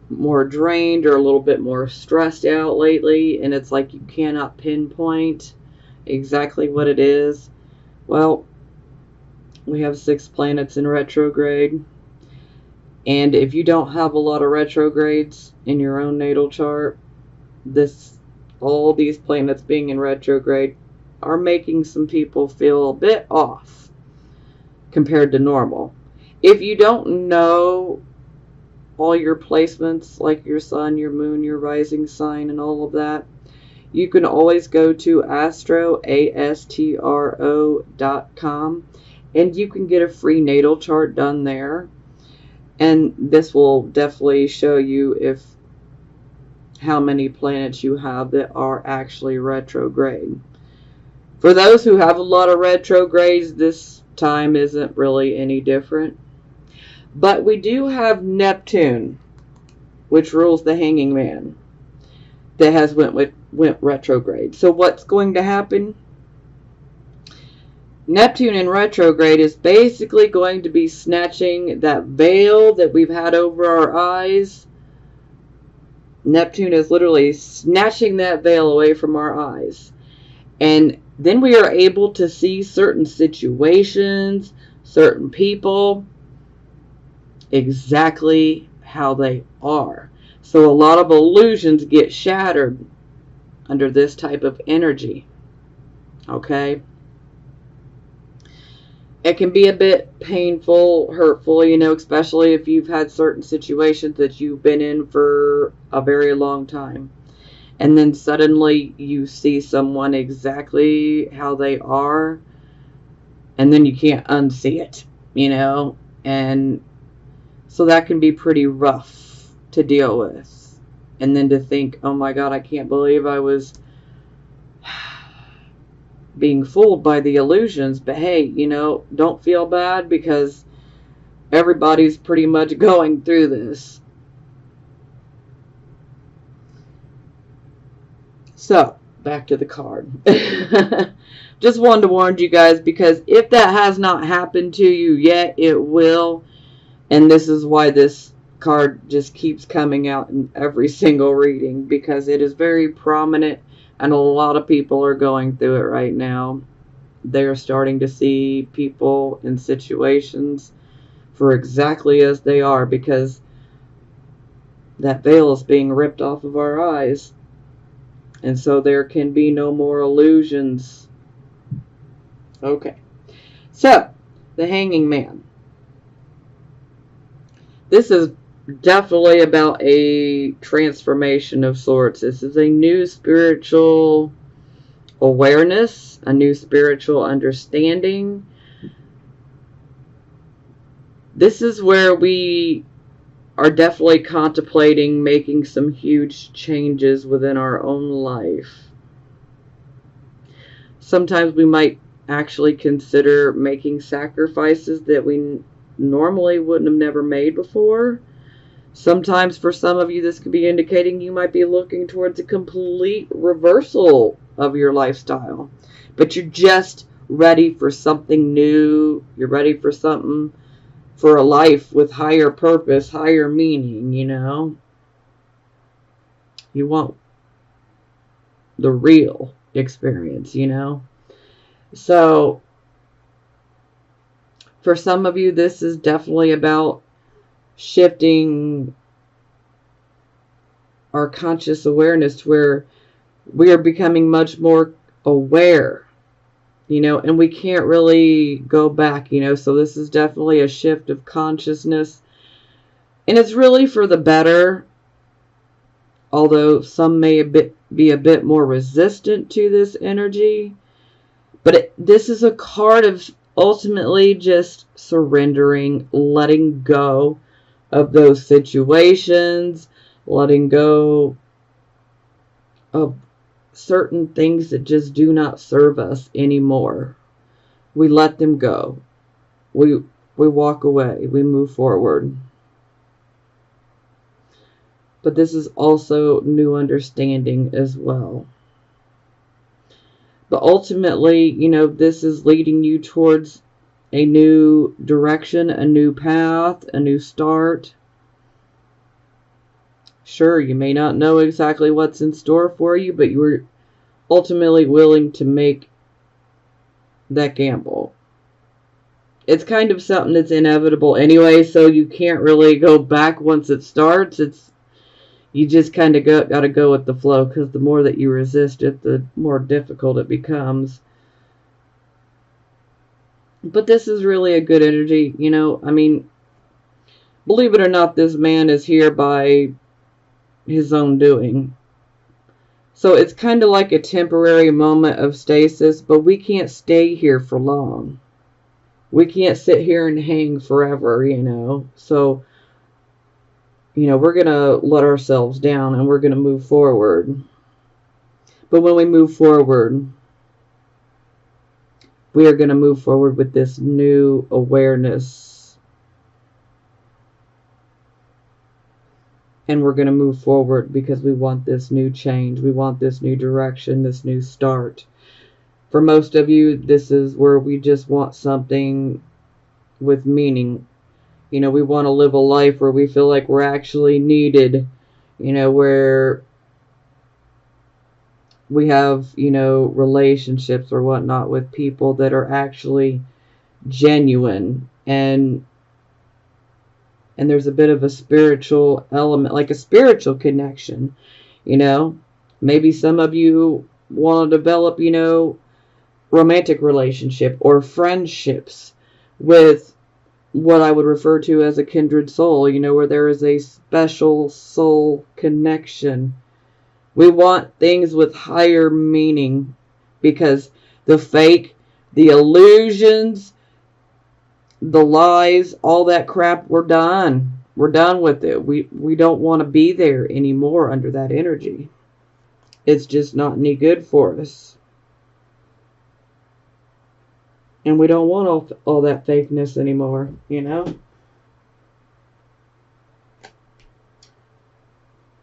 more drained or a little bit more stressed out lately, and it's like you cannot pinpoint exactly what it is. Well, we have 6 planets in retrograde, and if you don't have a lot of retrogrades in your own natal chart, all these planets being in retrograde are making some people feel a bit off compared to normal. If you don't know all your placements, like your sun, your moon, your rising sign, and all of that, you can always go to astro.com, and you can get a free natal chart done there. And this will definitely show you how many planets you have that are actually retrograde. For those who have a lot of retrogrades, this time isn't really any different. But we do have Neptune, which rules the Hanging Man, that has went retrograde. So what's going to happen? Neptune in retrograde is basically going to be snatching that veil that we've had over our eyes. Neptune is literally snatching that veil away from our eyes. And then we are able to see certain situations, certain people, exactly how they are. So a lot of illusions get shattered under this type of energy. Okay? It can be a bit painful, hurtful, you know, especially if you've had certain situations that you've been in for a very long time. And then suddenly you see someone exactly how they are. and then you can't unsee it, you know, and so that can be pretty rough to deal with. And then to think, oh my God, I can't believe I was being fooled by the illusions. But hey, you know, don't feel bad, because everybody's pretty much going through this. So, back to the card. Just wanted to warn you guys, because if that has not happened to you yet, it will. And this is why this card just keeps coming out in every single reading, because it is very prominent and a lot of people are going through it right now. They're starting to see people in situations for exactly as they are, because that veil is being ripped off of our eyes. And so there can be no more illusions. Okay. So, the Hanging Man. This is definitely about a transformation of sorts. This is a new spiritual awareness, a new spiritual understanding. This is where we are definitely contemplating making some huge changes within our own life. Sometimes we might actually consider making sacrifices that we normally wouldn't have never made before. Sometimes for some of you, this could be indicating you might be looking towards a complete reversal of your lifestyle. But you're just ready for something new. You're ready for something, for a life with higher purpose, higher meaning, you know. You want the real experience, you know. So, for some of you, this is definitely about shifting our conscious awareness to where we are becoming much more aware, you know, and we can't really go back, you know. So this is definitely a shift of consciousness, and it's really for the better, although some may be a bit more resistant to this energy. But this is a card of ultimately just surrendering, letting go of those situations, letting go of certain things that just do not serve us anymore. We let them go. We walk away. We move forward. But this is also new understanding as well. But ultimately, you know, this is leading you towards a new direction, a new path, a new start. Sure, you may not know exactly what's in store for you, but you're ultimately willing to make that gamble. It's kind of something that's inevitable anyway, so you can't really go back once it starts. You just kind of got to go with the flow, because the more that you resist it, the more difficult it becomes. But this is really a good energy, you know. I mean, believe it or not, this man is here by his own doing. So it's kind of like a temporary moment of stasis, but we can't stay here for long. We can't sit here and hang forever, you know. So, you know, we're going to let ourselves down and we're going to move forward. But when we move forward, we are going to move forward with this new awareness. And we're going to move forward because we want this new change. We want this new direction, this new start. For most of you, this is where we just want something with meaning. You know, we want to live a life where we feel like we're actually needed. You know, where we have, you know, relationships or whatnot with people that are actually genuine. And there's a bit of a spiritual element, like a spiritual connection, you know. Maybe some of you want to develop, you know, romantic relationship or friendships with what I would refer to as a kindred soul, you know, where there is a special soul connection. We want things with higher meaning, because the fake The illusions, the lies, all that crap, we're done. We're done with it. We don't want to be there anymore under that energy. It's just not any good for us. And we don't want all that fakeness anymore, you know?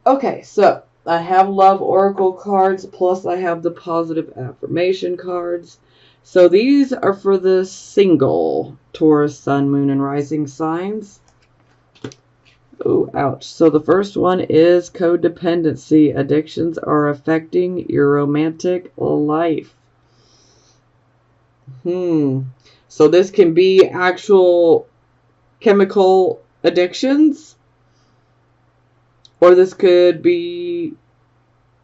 Okay, so I have love oracle cards, plus I have the positive affirmation cards. So these are for the single Taurus, Sun, Moon, and Rising signs. Oh, ouch. So the first one is codependency. Addictions are affecting your romantic life. So this can be actual chemical addictions, or this could be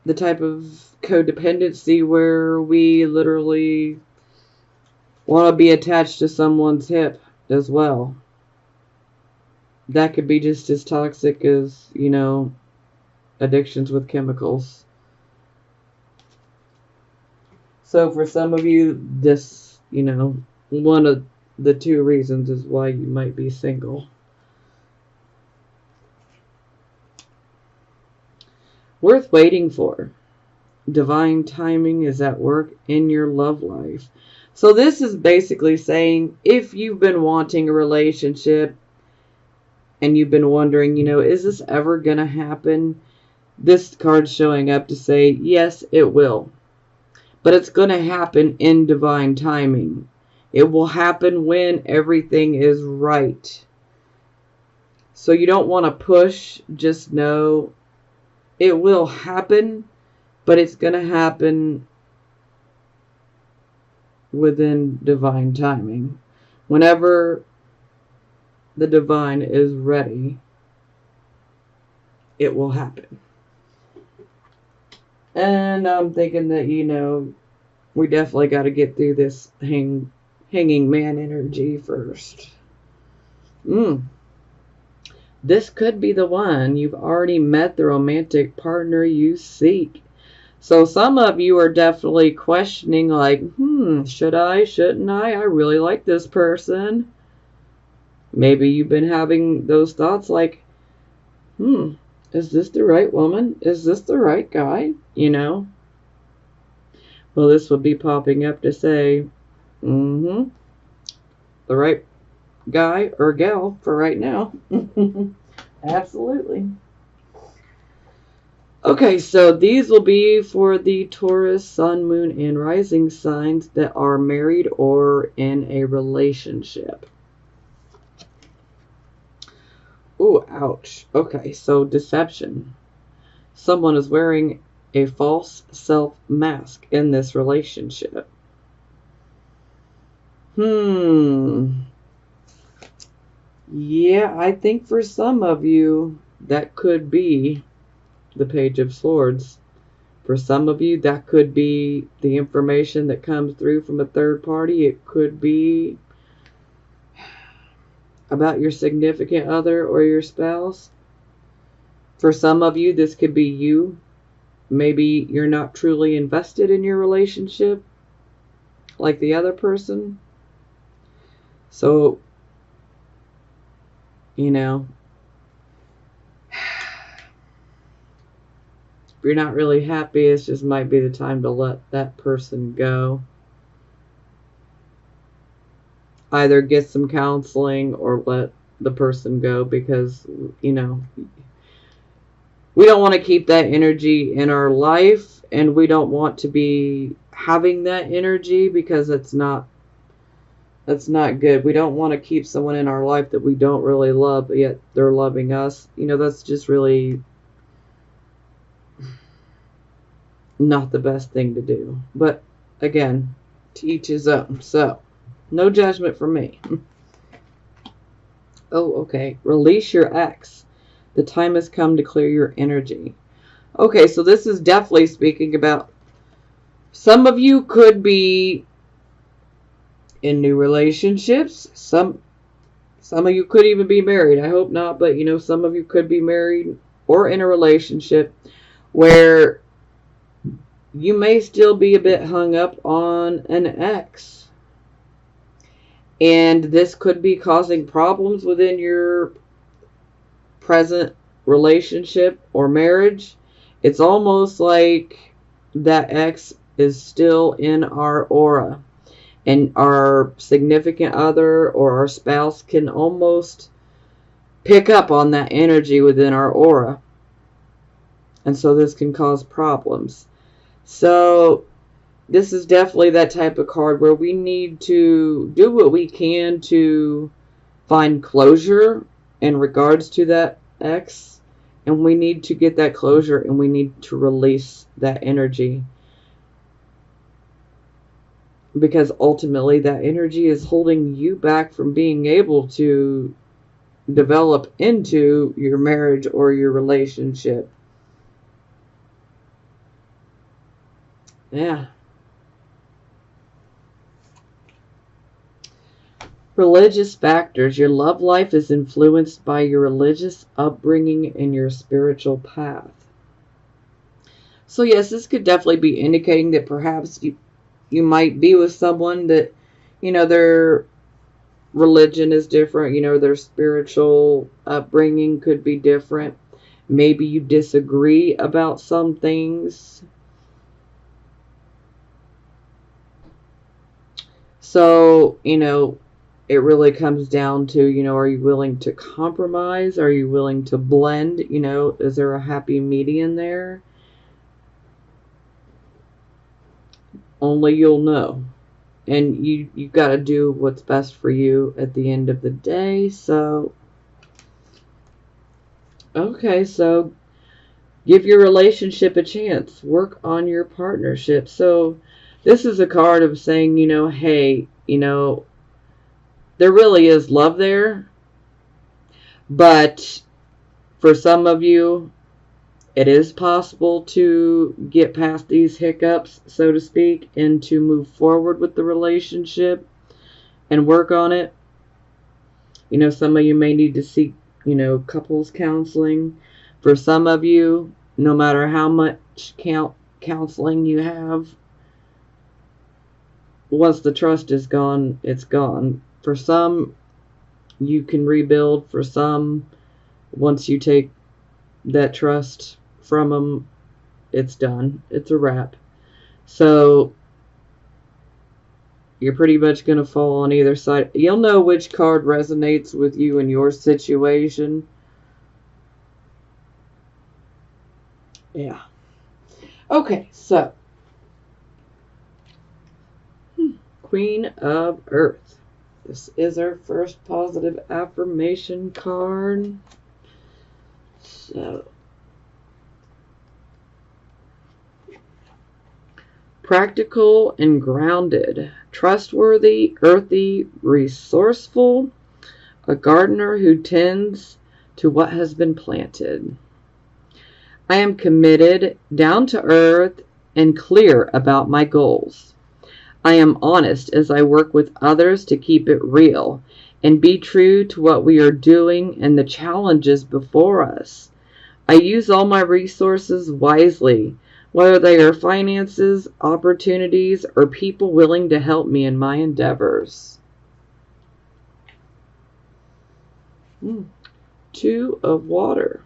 the type of codependency where we literally want to be attached to someone's hip as well. That could be just as toxic as, you know, addictions with chemicals. So for some of you, this, you know, one of the two reasons is why you might be single. Worth waiting for. Divine timing is at work in your love life. So this is basically saying, if you've been wanting a relationship and you've been wondering, you know, is this ever going to happen? This card's showing up to say, yes, it will. But it's going to happen in divine timing. It will happen when everything is right. So you don't want to push. Just know it will happen, but it's going to happen within divine timing. Whenever the divine is ready, it will happen. And I'm thinking that, you know, we definitely got to get through this hanging man energy first. This could be the one. You've already met the romantic partner you seek. So some of you are definitely questioning, like, should I, shouldn't I? I really like this person. Maybe you've been having those thoughts like, is this the right woman? Is this the right guy? You know? Well, this will be popping up to say, the right guy or gal for right now. Absolutely. Okay, so these will be for the Taurus, Sun, Moon, and Rising signs that are married or in a relationship. Ooh, ouch. Okay, so deception. Someone is wearing a false self mask in this relationship. Yeah, I think for some of you, that could be the Page of Swords. For some of you, that could be the information that comes through from a third party. It could be about your significant other or your spouse. For some of you, this could be you. Maybe you're not truly invested in your relationship like the other person. So, you know, if you're not really happy, it just might be the time to let that person go. Either get some counseling or let the person go, because, you know, we don't want to keep that energy in our life, and we don't want to be having that energy, because that's not good. We don't want to keep someone in our life that we don't really love, but yet they're loving us. You know, that's just really not the best thing to do. But again, to each his own. So, no judgment from me. Oh, okay. Release your ex. The time has come to clear your energy. Okay, so this is definitely speaking about some of you could be in new relationships. Some of you could even be married. I hope not, but you know, some of you could be married or in a relationship where you may still be a bit hung up on an ex. And this could be causing problems within your present relationship or marriage. It's almost like that X is still in our aura, and our significant other or our spouse can almost pick up on that energy within our aura. And so this can cause problems. So this is definitely that type of card where we need to do what we can to find closure in regards to that X. And we need to get that closure, and we need to release that energy. Because ultimately that energy is holding you back from being able to develop into your marriage or your relationship. Yeah. Religious factors. Your love life is influenced by your religious upbringing and your spiritual path. So yes, this could definitely be indicating that perhaps you might be with someone that, their religion is different, their spiritual upbringing could be different. Maybe you disagree about some things. So, it really comes down to, are you willing to compromise? Are you willing to blend? Is there a happy median there? Only you'll know. And you got to do what's best for you at the end of the day. So, okay, so give your relationship a chance. Work on your partnership. So, this is a card of saying, hey, there really is love there. But for some of you, it is possible to get past these hiccups, so to speak, and to move forward with the relationship and work on it. Some of you may need to seek, couples counseling. For some of you, no matter how much counseling you have, once the trust is gone, it's gone. For some, you can rebuild. For some, once you take that trust from them, it's done. It's a wrap. So you're pretty much going to fall on either side. You'll know which card resonates with you in your situation. Yeah. Okay, so Queen of Earth. This is our first positive affirmation card. So, practical and grounded, trustworthy, earthy, resourceful, a gardener who tends to what has been planted. I am committed, down to earth, and clear about my goals. I am honest as I work with others to keep it real and be true to what we are doing and the challenges before us. I use all my resources wisely, whether they are finances, opportunities, or people willing to help me in my endeavors. Two of water.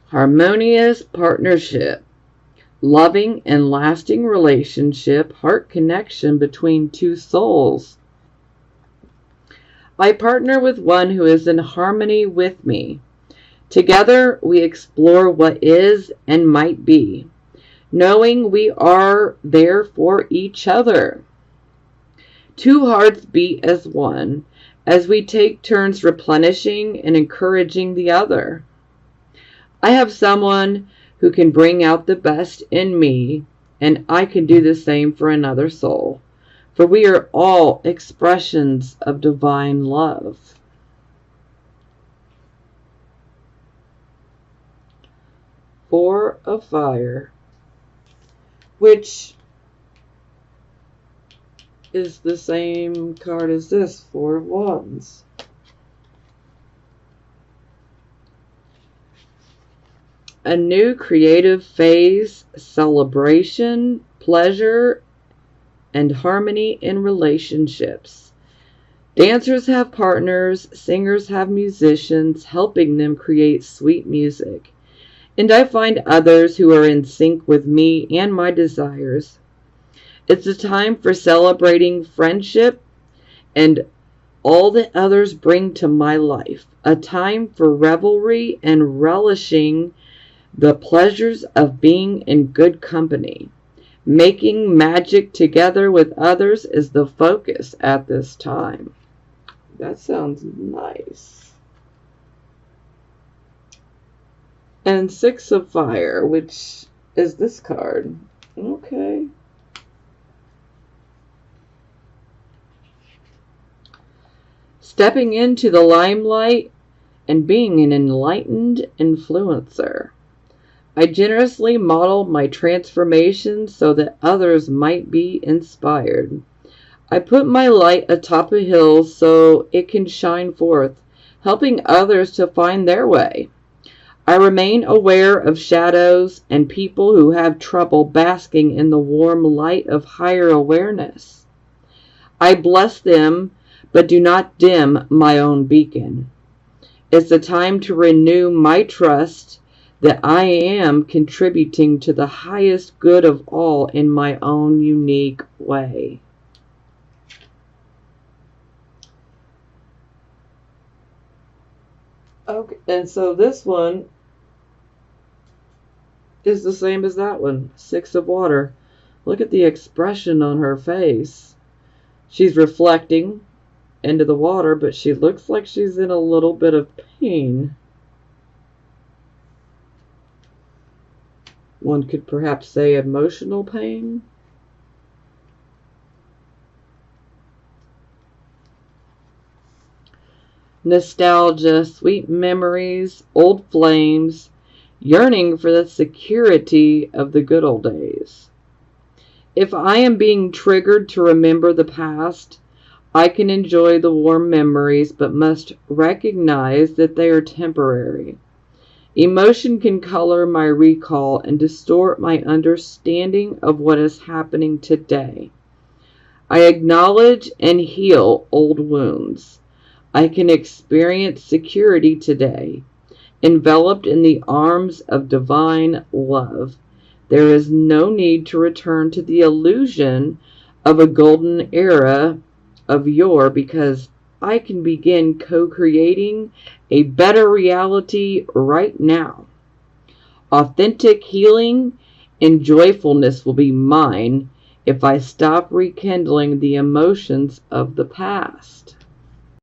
Harmonious partnership. Loving and lasting relationship, heart connection between two souls. I partner with one who is in harmony with me. Together, we explore what is and might be, knowing we are there for each other. Two hearts beat as one, as we take turns replenishing and encouraging the other. I have someone who can bring out the best in me, and I can do the same for another soul, for we are all expressions of divine love. Four of Fire, which is the same card as this, Four of Wands. A new creative phase, celebration, pleasure, and harmony in relationships. Dancers have partners, singers have musicians, helping them create sweet music. And I find others who are in sync with me and my desires. It's a time for celebrating friendship and all that others bring to my life. A time for revelry and relishing the pleasures of being in good company. Making magic together with others is the focus at this time. That sounds nice. And Six of Fire, which is this card. Okay. Stepping into the limelight and being an enlightened influencer. I generously model my transformation so that others might be inspired. I put my light atop a hill so it can shine forth, helping others to find their way. I remain aware of shadows and people who have trouble basking in the warm light of higher awareness. I bless them, but do not dim my own beacon. It's a time to renew my trust that I am contributing to the highest good of all in my own unique way. Okay, and so this one is the same as that one, Six of Water. Look at the expression on her face. She's reflecting into the water, but she looks like she's in a little bit of pain. One could perhaps say emotional pain. Nostalgia, sweet memories, old flames, yearning for the security of the good old days. If I am being triggered to remember the past, I can enjoy the warm memories, but must recognize that they are temporary. Emotion can color my recall and distort my understanding of what is happening today. I acknowledge and heal old wounds. I can experience security today, enveloped in the arms of divine love. There is no need to return to the illusion of a golden era of yore, because I can begin co-creating a better reality right now. Authentic healing and joyfulness will be mine if I stop rekindling the emotions of the past.